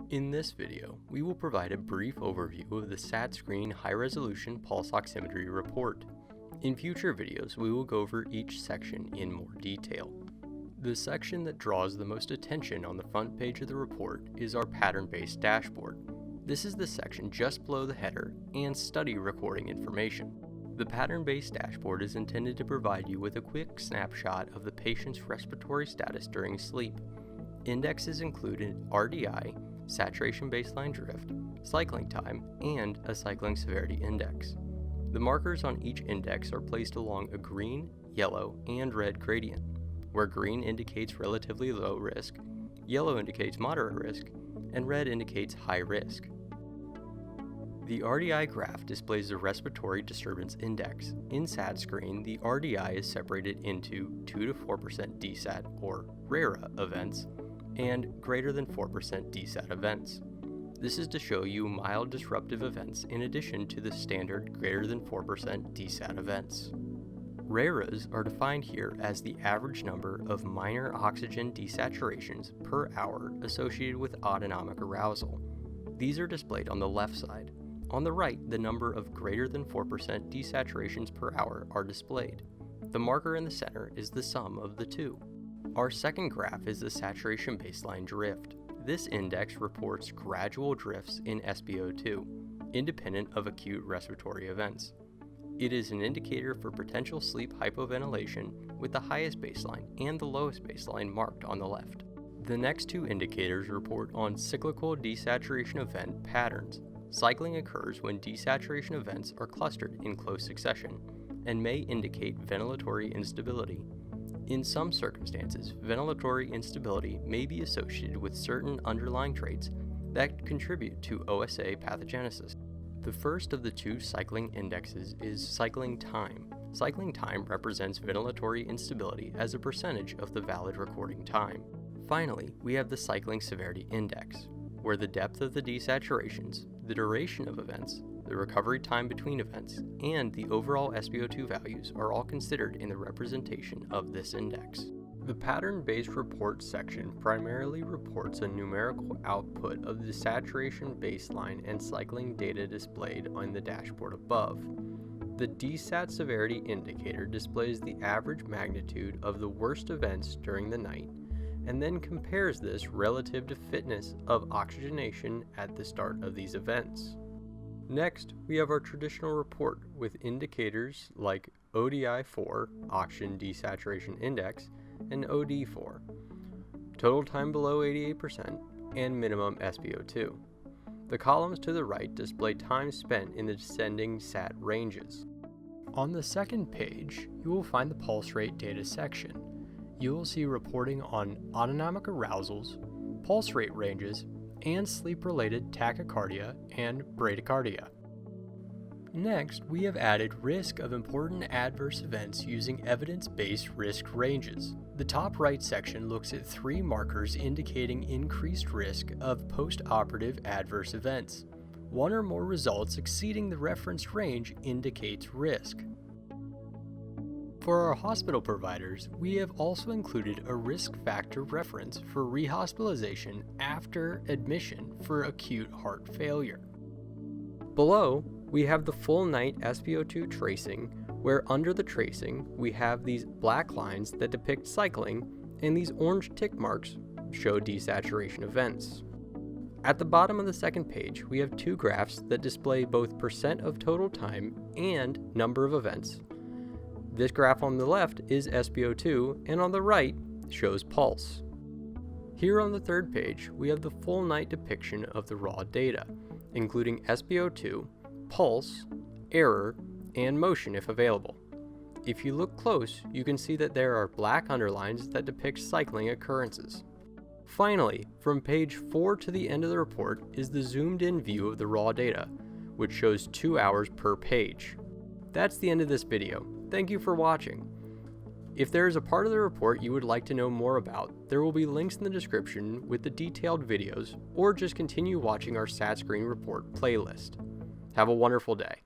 In this video, we will provide a brief overview of the SatScreen High-Resolution Pulse Oximetry Report. In future videos, we will go over each section in more detail. The section that draws the most attention on the front page of the report is our pattern-based dashboard. This is the section just below the header and study recording information. The pattern-based dashboard is intended to provide you with a quick snapshot of the patient's respiratory status during sleep. Indexes include RDI, saturation baseline drift, cycling time, and a cycling severity index. The markers on each index are placed along a green, yellow, and red gradient, where green indicates relatively low risk, yellow indicates moderate risk, and red indicates high risk. The RDI graph displays the respiratory disturbance index. In SatScreen, the RDI is separated into 2 to 4% DSAT or RARA events and greater than 4% DSAT events. This is to show you mild disruptive events in addition to the standard greater than 4% DSAT events. RARAs are defined here as the average number of minor oxygen desaturations per hour associated with autonomic arousal. These are displayed on the left side. On the right, the number of greater than 4% desaturations per hour are displayed. The marker in the center is the sum of the two. Our second graph is the saturation baseline drift. This index reports gradual drifts in SpO2, independent of acute respiratory events. It is an indicator for potential sleep hypoventilation with the highest baseline and the lowest baseline marked on the left. The next two indicators report on cyclical desaturation event patterns. Cycling occurs when desaturation events are clustered in close succession and may indicate ventilatory instability. In some circumstances, ventilatory instability may be associated with certain underlying traits that contribute to OSA pathogenesis. The first of the two cycling indexes is cycling time. Cycling time represents ventilatory instability as a percentage of the valid recording time. Finally, we have the cycling severity index, where the depth of the desaturations, the duration of events, the recovery time between events, and the overall SpO2 values are all considered in the representation of this index. The pattern-based report section primarily reports a numerical output of the saturation baseline and cycling data displayed on the dashboard above. The DSAT severity indicator displays the average magnitude of the worst events during the night and then compares this relative to fitness of oxygenation at the start of these events. Next, we have our traditional report with indicators like ODI4, Oxygen Desaturation Index, and OD4, total time below 88%, and minimum SpO2. The columns to the right display time spent in the descending SAT ranges. On the second page, you will find the pulse rate data section. You will see reporting on autonomic arousals, pulse rate ranges, and sleep-related tachycardia and bradycardia. Next, we have added risk of important adverse events using evidence-based risk ranges. The top right section looks at 3 markers indicating increased risk of post-operative adverse events. 1 or more results exceeding the reference range indicates risk. For our hospital providers, we have also included a risk factor reference for rehospitalization after admission for acute heart failure. Below, we have the full night SpO2 tracing, where under the tracing, we have these black lines that depict cycling, and these orange tick marks show desaturation events. At the bottom of the second page, we have 2 graphs that display both percent of total time and number of events. This graph on the left is SpO2, and on the right shows pulse. Here on the third page, we have the full night depiction of the raw data, including SpO2, pulse, error, and motion if available. If you look close, you can see that there are black underlines that depict cycling occurrences. Finally, from page 4 to the end of the report is the zoomed-in view of the raw data, which shows 2 hours per page. That's the end of this video. Thank you for watching. If there is a part of the report you would like to know more about, there will be links in the description with the detailed videos, or just continue watching our SatScreen Report playlist. Have a wonderful day.